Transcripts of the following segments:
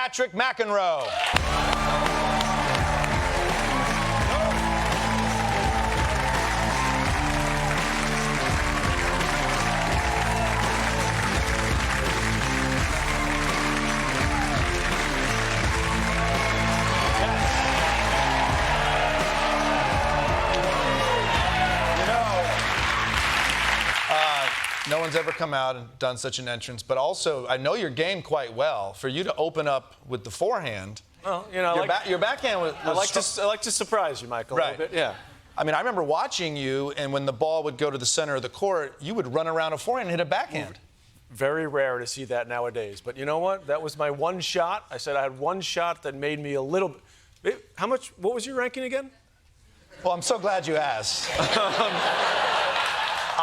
Patrick McEnroe. No one's ever come out and done such an entrance, but also I know your game quite well. For you to open up with the forehand, well, you know, your backhand was I like to surprise you, Michael. Right. A little bit. Yeah. I mean, I remember watching you, and when the ball would go to the center of the court, you would run around a forehand and hit a backhand. Very rare to see that nowadays. But you know what? That was my one shot. I said I had one shot that made me a little bit. How much? What was your ranking again? Well, I'm so glad you asked.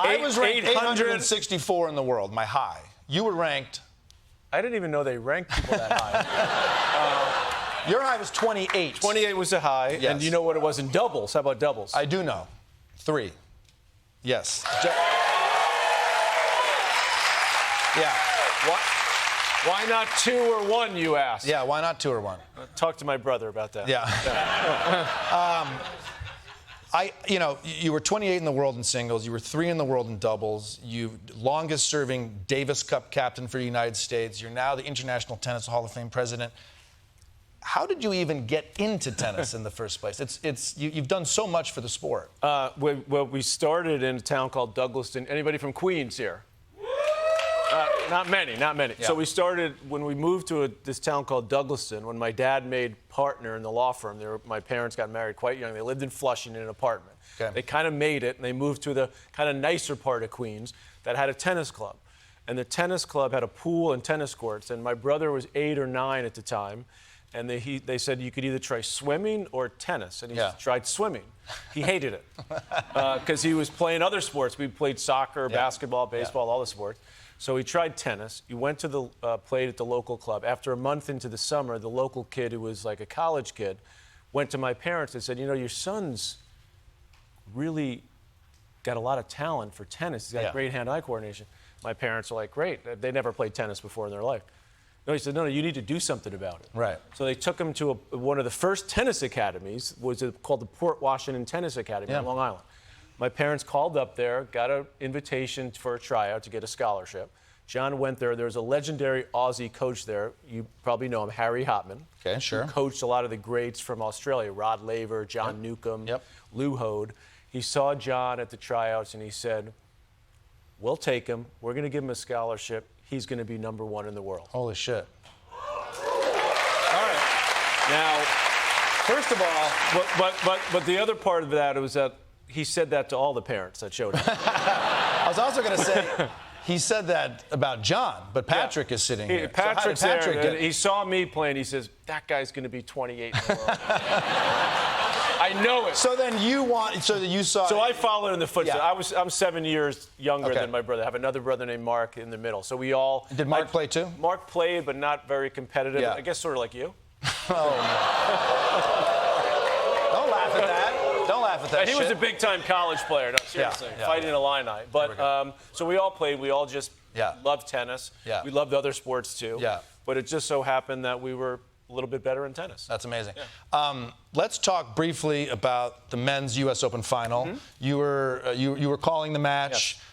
I was ranked 864 in the world, my high. You were ranked. I didn't even know they ranked people that high. Your high was 28. 28 was a high, yes. And you know what it was in doubles. How about doubles? I do know. 3. Yes. Yeah. Why not 2 or 1, you asked? Yeah, why not 2 or 1? Talk to my brother about that. Yeah. You were 28 in the world in singles. You were 3 in the world in doubles. You longest-serving Davis Cup captain for the United States. You're now the International Tennis Hall of Fame president. How did you even get into tennis in the first place? You've done so much for the sport. We started in a town called Douglaston. Anybody from Queens here? Not many. Yeah. So we started when we moved to this town called Douglaston, when my dad made partner in the law firm. My parents got married quite young. They lived in Flushing in an apartment. Okay. They kind of made it, and they moved to the kind of nicer part of Queens that had a tennis club. And the tennis club had a pool and tennis courts, and my brother was 8 or 9 at the time. And they said you could either try swimming or tennis. And he tried swimming. He hated it because he was playing other sports. We played soccer, basketball, baseball, all the sports. So he tried tennis. He went to played at the local club. After a month into the summer, the local kid, who was like a college kid, went to my parents and said, you know, your son's really got a lot of talent for tennis. He's got great hand-eye coordination. My parents were like, great. They never played tennis before in their life. No, he said, no, you need to do something about it. Right. So they took him to one of the first tennis academies, called the Port Washington Tennis Academy on Long Island. My parents called up there, got an invitation for a tryout to get a scholarship. John went there. There was a legendary Aussie coach there. You probably know him, Harry Hopman. Okay, sure. Who coached a lot of the greats from Australia, Rod Laver, John Newcomb, Lou Hode. He saw John at the tryouts, and he said, we'll take him. We're going to give him a scholarship. He's going to be #1 in the world. Holy shit. All right. Now, first of all, but the other part of that was that he said that to all the parents that showed up. I was also going to say, he said that about John, but Patrick is sitting here. Patrick's there. He saw me playing. He says, that guy's going to be 28 in the world. I know it. So then you saw. So I followed in the footsteps. I'm 7 years younger than my brother. I have another brother named Mark in the middle. So we all. Did Mark play too? Mark played, but not very competitive. Yeah. I guess sort of like you. Oh, no. Don't laugh at that. Don't laugh at that. He was a big-time college player. No, seriously, fighting Illini. But so we all played. We all just loved tennis. Yeah. We loved other sports too. Yeah. But it just so happened that we were a little bit better in tennis. That's amazing. Yeah. Let's talk briefly about the men's U.S. Open final. Mm-hmm. You were calling the match. Yes.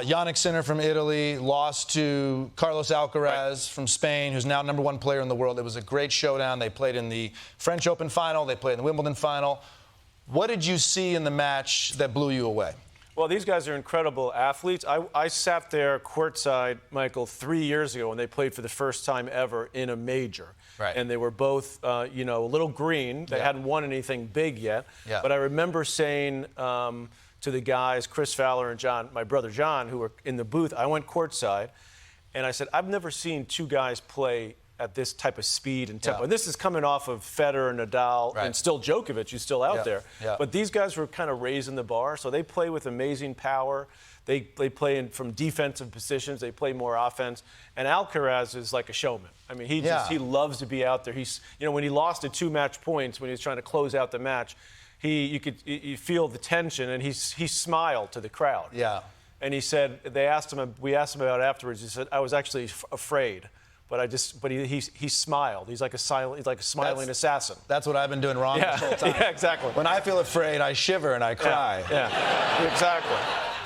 Jannik Sinner from Italy lost to Carlos Alcaraz from Spain, who's now #1 player in the world. It was a great showdown. They played in the French Open final. They played in the Wimbledon final. What did you see in the match that blew you away? Well, these guys are incredible athletes. I sat there courtside, Michael, 3 years ago when they played for the first time ever in a major. Right. And they were both, a little green. They hadn't won anything big yet. Yeah. But I remember saying to the guys, Chris Fowler and John, my brother John, who were in the booth, I went courtside, and I said, I've never seen 2 guys play at this type of speed and tempo. Yeah. And this is coming off of Federer, Nadal, and still Djokovic, who's still out there. Yeah. But these guys were kind of raising the bar, so they play with amazing power. They play from defensive positions. They play more offense. And Alcaraz is like a showman. I mean, he loves to be out there. When he lost at 2 match points, when he was trying to close out the match, you feel the tension, and he smiled to the crowd. Yeah. And he said, we asked him about it afterwards. He said, I was actually afraid But he smiled. He's like a smiling assassin. That's what I've been doing wrong this whole time. Yeah, exactly. When I feel afraid, I shiver and I cry. Yeah, exactly.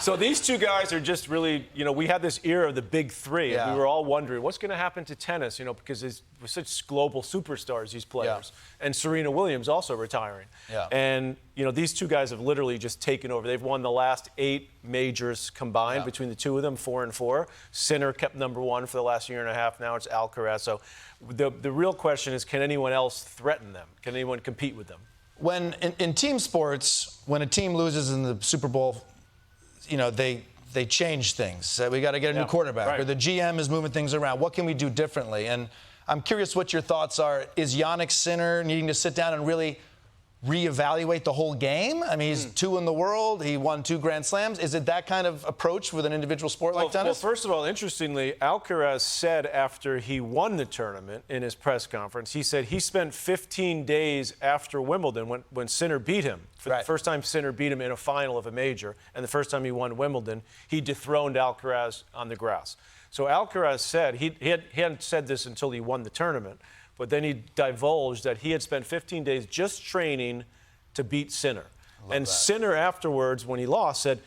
So these two guys are just really, we had this era of the big three, and we were all wondering what's going to happen to tennis, because there's such global superstars, these players. Yeah. And Serena Williams also retiring. Yeah. And, these two guys have literally just taken over. They've won the last 8 majors combined between the two of them, 4 and 4. Sinner kept number 1 for the last year and a half. Now it's Alcaraz. So the real question is, can anyone else threaten them? Can anyone compete with them? When in team sports, when a team loses in the Super Bowl, they change things. We got to get a new quarterback, or the GM is moving things around. What can we do differently? And I'm curious what your thoughts are. Is Jannik Sinner needing to sit down and really reevaluate the whole game? I mean, he's 2 in the world. He won 2 Grand Slams. Is it that kind of approach with an individual sport like tennis? Well, first of all, interestingly, Alcaraz said after he won the tournament in his press conference, he said he spent 15 days after Wimbledon when Sinner beat him. For the first time Sinner beat him in a final of a major, and the first time he won Wimbledon, he dethroned Alcaraz on the grass. So Alcaraz said, he hadn't said this until he won the tournament, but then he divulged that he had spent 15 days just training to beat Sinner. And Sinner afterwards, when he lost, said,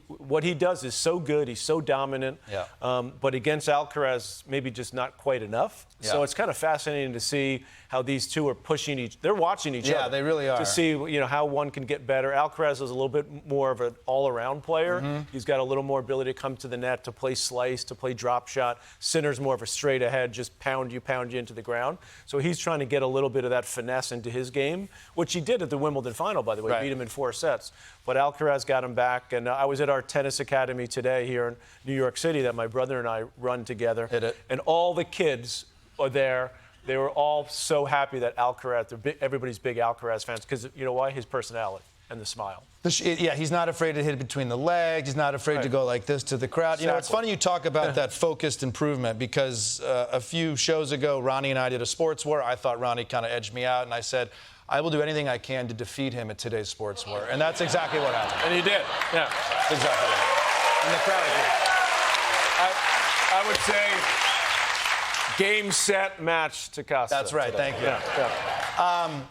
what he does is so good, he's so dominant, but against Alcaraz, maybe just not quite enough. Yeah. So it's kind of fascinating to see how these two are pushing they're watching each other. Yeah, they really are. To see, how one can get better. Alcaraz is a little bit more of an all-around player. Mm-hmm. He's got a little more ability to come to the net, to play slice, to play drop shot. Sinner's more of a straight ahead, just pound you into the ground. So he's trying to get a little bit of that finesse into his game, which he did at the Wimbledon final, by the way. Beat him in 4 sets. But Alcaraz got him back, and I was at our tennis academy today here in New York City that my brother and I run together. And all the kids are there. They were all so happy that Alcaraz, everybody's big Alcaraz fans, because you know why? His personality and the smile. Yeah, he's not afraid to hit it between the legs. He's not afraid to go like this to the crowd. Exactly. It's funny you talk about that focused improvement, because a few shows ago, Ronnie and I did a sports war. I thought Ronnie kind of edged me out, and I said, I will do anything I can to defeat him at today's sports war. And that's exactly what happened. And he did. Yeah. That's exactly what happened. And the crowd agreed. I would say game, set, match to Kosta. That's right. Today. Thank you. Yeah.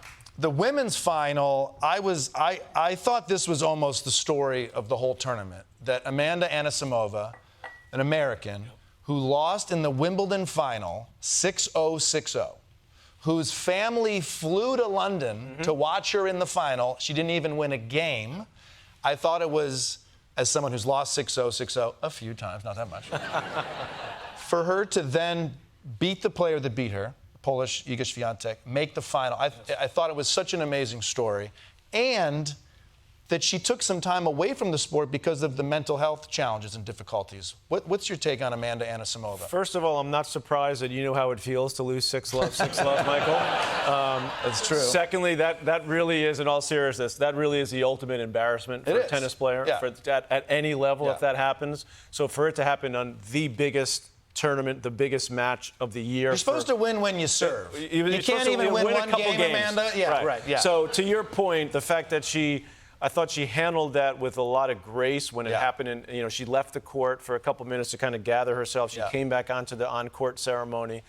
The women's final, I thought this was almost the story of the whole tournament, that Amanda Anisimova, an American, who lost in the Wimbledon final 6-0, 6-0, whose family flew to London to watch her in the final. She didn't even win a game. I thought it was, as someone who's lost 6-0, 6-0 a few times, not that much, for her to then beat the player that beat her, Polish Iga Świątek, make the final. I thought it was such an amazing story. And that she took some time away from the sport because of the mental health challenges and difficulties. What's your take on Amanda Anisimova? First of all, I'm not surprised that you know how it feels to lose 6-love, Michael. That's true. Secondly, that really is, in all seriousness, that really is the ultimate embarrassment for a tennis player at any level if that happens. So for it to happen on the biggest tournament, the biggest match of the year. You're supposed to win when you serve. You can't even win one game, Amanda. Yeah, right. Yeah. So to your point, the fact that I thought she handled that with a lot of grace when it happened. And she left the court for a couple minutes to kind of gather herself. She came back onto the on-court ceremony.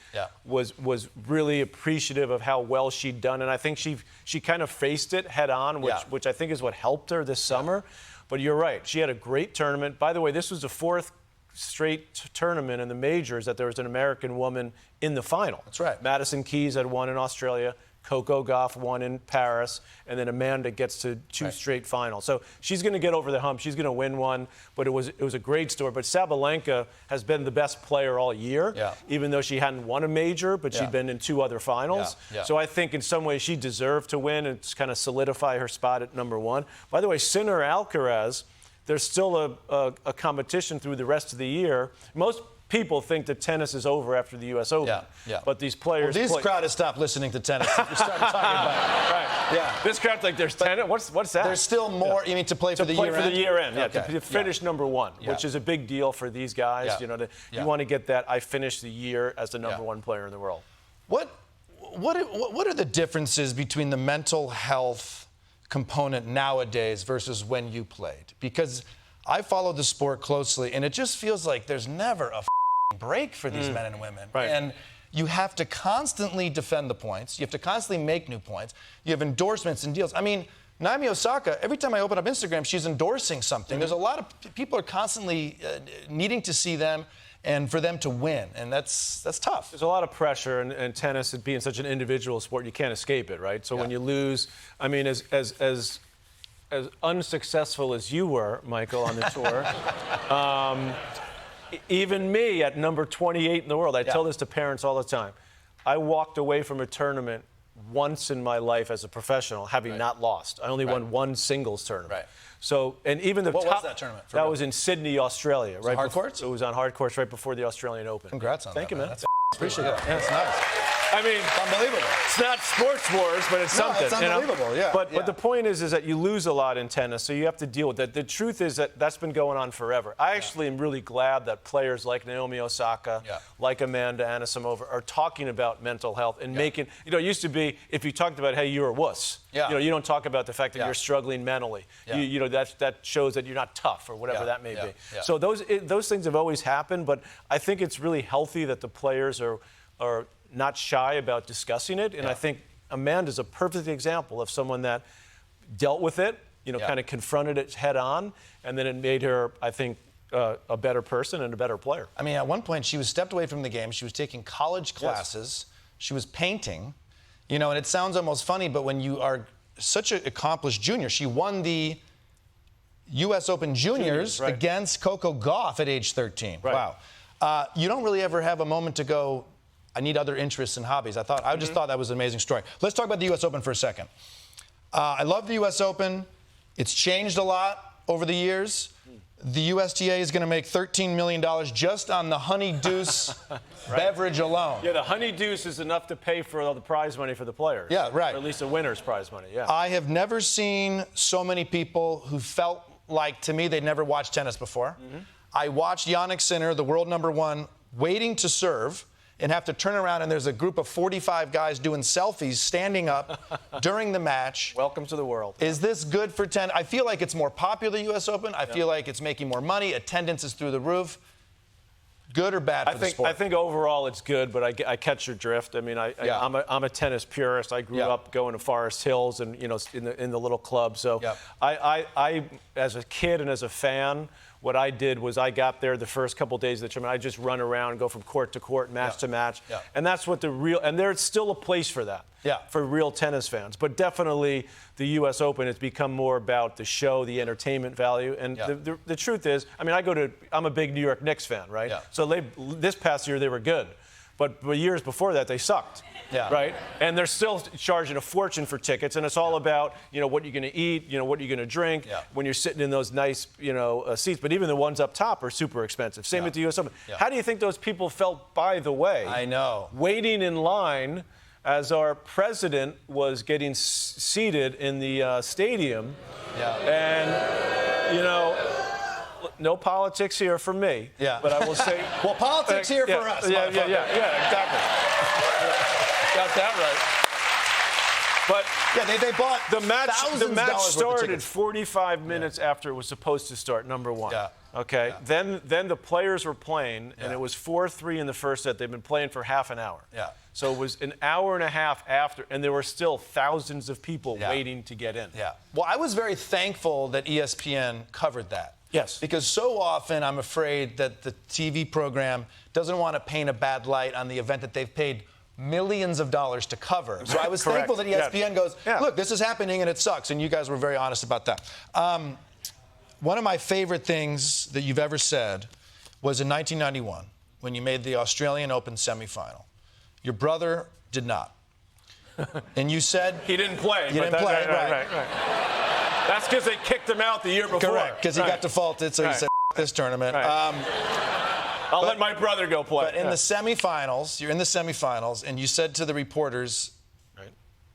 Was really appreciative of how well she'd done, and I think she kind of faced it head on, which I think is what helped her this summer. But you're right. She had a great tournament. By the way, this was the 4th straight tournament in the majors that there was an American woman in the final. That's right. Madison Keys had won in Australia. Coco Gauff won in Paris, and then Amanda gets to 2 straight finals. So she's going to get over the hump. She's going to win one, but it was a great story. But Sabalenka has been the best player all year, even though she hadn't won a major, but she'd been in 2 other finals. So I think in some ways she deserved to win and kind of solidify her spot at number 1. By the way, Sinner Alcaraz, there's still a competition through the rest of the year. Most people think that tennis is over after the U.S. Open. But these players... Well, this crowd has stopped listening to tennis. You started talking about it. This crowd's like, there's tennis? What's that? There's still more, you mean to play for the year end? To play for the year end, to finish number 1, which is a big deal for these guys. You want to get that, I finished the year as the number 1 player in the world. What are the differences between the mental health component nowadays versus when you played? Because I followed the sport closely, and it just feels like there's never a break for these men and women. Right. And you have to constantly defend the points. You have to constantly make new points. You have endorsements and deals. I mean, Naomi Osaka, every time I open up Instagram, she's endorsing something. There's a lot of people are constantly needing to see them and for them to win, and that's tough. There's a lot of pressure, and tennis, it being such an individual sport, you can't escape it, right? So when you lose, I mean, as unsuccessful as you were, Michael, on the tour, even me at number 28 in the world, I tell this to parents all the time. I walked away from a tournament once in my life as a professional, having not lost. I only won one singles tournament. Right. So, and even the What top, was that tournament? That was in Sydney, Australia. Right. Hard courts? It was on hard courts right before the Australian Open. Congrats on that. Thank you, man. That's appreciate it. Yeah, it's nice. I mean, It's unbelievable. it's not sports wars, but it's something. It's unbelievable, yeah. But the point is that you lose a lot in tennis, so you have to deal with that. The truth is that that's been going on forever. I actually am really glad that players like Naomi Osaka, like Amanda Anisimova, are talking about mental health and making. You know, it used to be if you talked about, hey, you're a wuss. You know, you don't talk about the fact that you're struggling mentally. You know, that shows that you're not tough or whatever that may be. So those things have always happened, but I think it's really healthy that the players are not shy about discussing it. And I think Amanda's a perfect example of someone that dealt with it, you know, kind of confronted it head on, and then it made her, I think, a better person and a better player. I mean, at one point, she was stepped away from the game. She was taking college classes. She was painting. You know, and it sounds almost funny, but when you are such an accomplished junior, she won the U.S. Open Juniors against Coco Gauff at age 13. Wow. You don't really ever have a moment to go, I need other interests and hobbies. I just thought that was an amazing story. Let's talk about the U.S. Open for a second. I love the U.S. Open. It's changed a lot over the years. The USTA is going to make $13 million just on the Honey Deuce beverage alone. Yeah, the Honey Deuce is enough to pay for all the prize money for the players. Yeah, right. Or at least the winner's prize money, I have never seen so many people who felt like, to me, they'd never watched tennis before. I watched Jannik Sinner, the world #1, waiting to serve, and have to turn around and there's a group of 45 guys doing selfies, standing up during the match. Welcome to the world. Is this good for tennis? I feel like it's more popular, the U.S. Open. I feel like it's making more money. Attendance is through the roof. Good or bad for the sport? I think overall it's good, but I catch your drift. I mean, I'm a tennis purist. I grew up going to Forest Hills and, you know, in the little club. So I, as a kid and as a fan, what I did was I got there the first couple of days of the tournament. I just run around, go from court to court, match to match. And that's what and there's still a place for that, for real tennis fans. But definitely the U.S. Open has become more about the show, the entertainment value. And the truth is, I mean, I'm a big New York Knicks fan, right? So this past year they were good. But years before that, they sucked, right? And they're still charging a fortune for tickets, and it's all about, you know, what you're going to eat, you know, what you're going to drink when you're sitting in those nice, you know, seats. But even the ones up top are super expensive. Same with the U.S. Open. How do you think those people felt, by the way? I know. Waiting in line as our president was getting seated in the stadium. And, you know, no politics here for me. But I will say. Well, politics here for us. Exactly. Got that right. But they bought the match started 45 45 minutes after it was supposed to start. Number one. Okay. Then the players were playing, and it was 4-3 in the first set. They've been playing for half an hour. So it was an hour and a half after, and there were still thousands of people waiting to get in. Well, I was very thankful that ESPN covered that. Yes. Because so often I'm afraid that the TV program doesn't want to paint a bad light on the event that they've paid millions of dollars to cover. So I was thankful that ESPN goes, look, this is happening and it sucks. And you guys were very honest about that. One of my favorite things that you've ever said was in 1991 when you made the Australian Open semifinal. Your brother did not. And you said... He didn't play. He didn't play, right. That's because they kicked him out the year before. Correct, because he got defaulted, so he said, this tournament. I'll let my brother go play. But in the semifinals, you're in the semifinals, and you said to the reporters,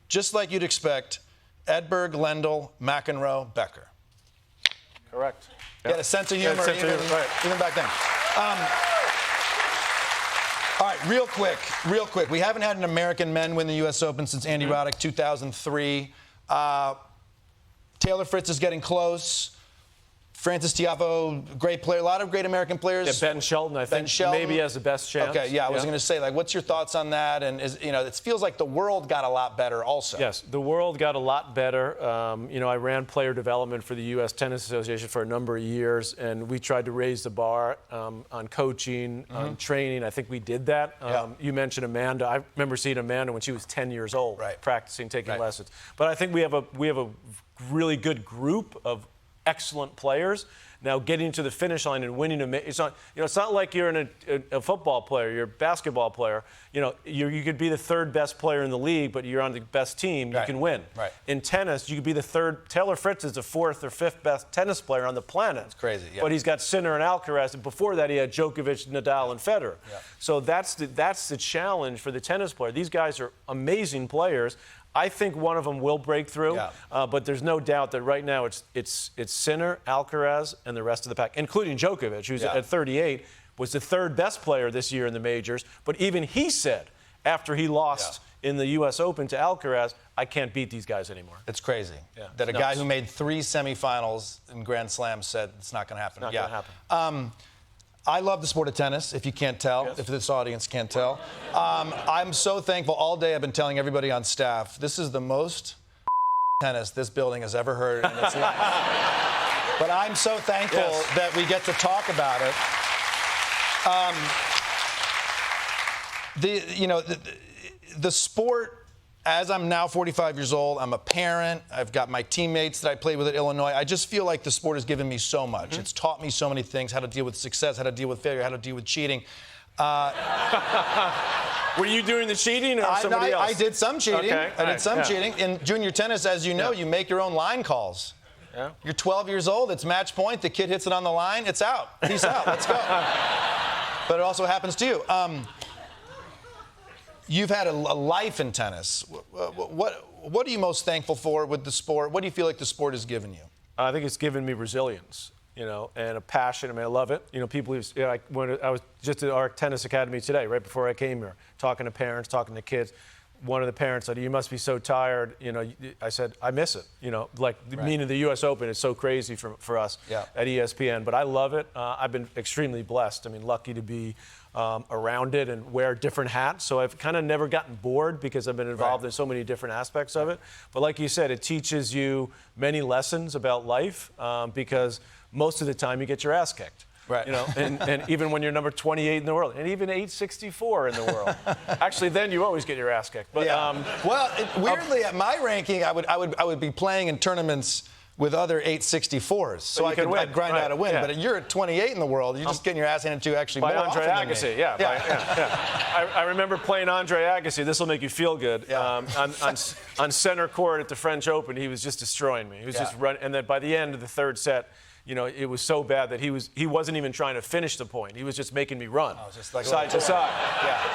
just like you'd expect, Edberg, Lendl, McEnroe, Becker. Correct. You had a sense of humor, even back then. All right, real quick. We haven't had an American men win the U.S. Open since Andy Roddick, 2003. Taylor Fritz is getting close. Francis Tiafoe, great player. A lot of great American players. Yeah, Ben Shelton, I think, maybe has the best chance. Okay, yeah, I was going to say, like, what's your thoughts on that? And, it feels like the world got a lot better also. Yes, the world got a lot better. I ran player development for the U.S. Tennis Association for a number of years, and we tried to raise the bar on coaching, on training. I think we did that. You mentioned Amanda. I remember seeing Amanda when she was 10 years old, practicing, taking lessons. But I think we have a really good group of excellent players. Now getting to the finish line and winning it's not like you're a football player, you're a basketball player. You could be the third best player in the league, but you're on the best team, you can win. Right. In tennis, you could be the third. Taylor Fritz is the fourth or fifth best tennis player on the planet. That's crazy. Yeah. But he's got Sinner and Alcaraz, and before that he had Djokovic, Nadal, and Federer. Yeah. So that's the challenge for the tennis player. These guys are amazing players. I think one of them will break through, but there's no doubt that right now it's Sinner, Alcaraz, and the rest of the pack, including Djokovic, who's at 38, was the third best player this year in the majors. But even he said, after he lost in the U.S. Open to Alcaraz, I can't beat these guys anymore. It's crazy that a guy who made 3 semifinals in Grand Slams said it's not going to happen. Not going to happen. I love the sport of tennis, if you can't tell, if this audience can't tell. I'm so thankful. All day I've been telling everybody on staff, this is the most tennis this building has ever heard in its life. But I'm so thankful that we get to talk about it. The sport, as I'm now 45 years old, I'm a parent, I've got my teammates that I played with at Illinois. I just feel like the sport has given me so much. It's taught me so many things, how to deal with success, how to deal with failure, how to deal with cheating. Were you doing the cheating or somebody else? I did some cheating. Okay. I did some cheating. In junior tennis, as you know, you make your own line calls. Yeah. You're 12 years old, it's match point, the kid hits it on the line, it's out. Peace out, let's go. But it also happens to you. You've had a life in tennis. What are you most thankful for with the sport? What do you feel like the sport has given you? I think it's given me resilience, and a passion. I mean, I love it. People, when I was just at our tennis academy today, right before I came here, talking to parents, talking to kids. One of the parents said, "You must be so tired." I said, "I miss it." Meaning the U.S. Open is so crazy for us at ESPN. But I love it. I've been extremely blessed. I mean, lucky to be around it and wear different hats. So I've kind of never gotten bored because I've been involved in so many different aspects of it. But like you said, it teaches you many lessons about life because most of the time you get your ass kicked. Right. And even when you're number 28 in the world, and even 864 in the world. Actually, then you always get your ass kicked. But weirdly, at my ranking, I would be playing in tournaments with other 864s, so I'd grind out a win. But you're at 28 in the world, you're just getting your ass handed to you actually by more Andre often Agassi. than me. I remember playing Andre Agassi. This will make you feel good. On center court at the French Open, he was just destroying me. He was just running, and then by the end of the third set, it was so bad that he wasn't even trying to finish the point. He was just making me run side to side.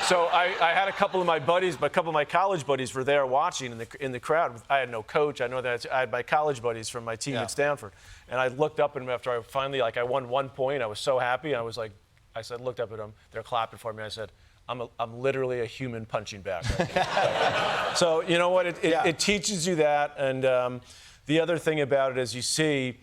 So I had a couple of my buddies, a couple of my college buddies were there watching in the crowd. I had no coach. I know that I had my college buddies from my team at Stanford, and I looked up at them after I finally I won 1 point. I was so happy. I looked up at them. They're clapping for me. I said, I'm literally a human punching bag. Right. So you know what? It teaches you that, and the other thing about it is you see.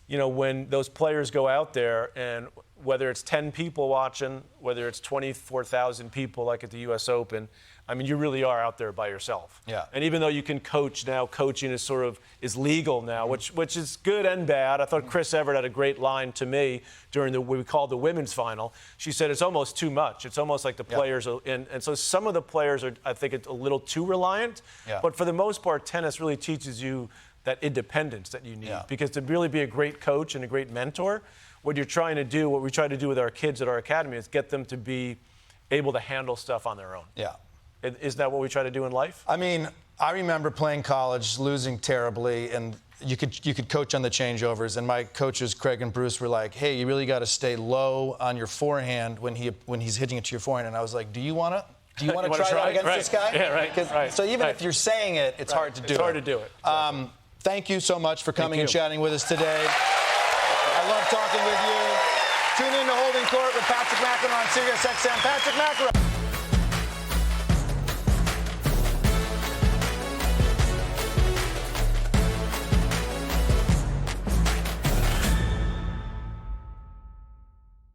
When those players go out there, and whether it's 10 people watching, whether it's 24,000 people like at the U.S. Open, I mean, you really are out there by yourself. Yeah. And even though you can coach now, coaching is legal now, which is good and bad. I thought Chris Everett had a great line to me during what we called the women's final. She said it's almost too much. It's almost like the players are, and so some of the players are, I think, a little too reliant. Yeah. But for the most part, tennis really teaches you that independence that you need. Because to really be a great coach and a great mentor, what we try to do with our kids at our academy is get them to be able to handle stuff on their own. Yeah. Isn't that what we try to do in life? I mean, I remember playing college, losing terribly, and you could coach on the changeovers, and my coaches, Craig and Bruce, were like, "Hey, you really got to stay low on your forehand when he's hitting it to your forehand." And I was like, "Do you want to try that against this guy?" Yeah, right. So even if you're saying it, it's hard to do it. It's hard to do it. Thank you so much for coming and chatting with us today. I love talking with you. Tune in to Holding Court with Patrick McEnroe on SiriusXM. Patrick McEnroe.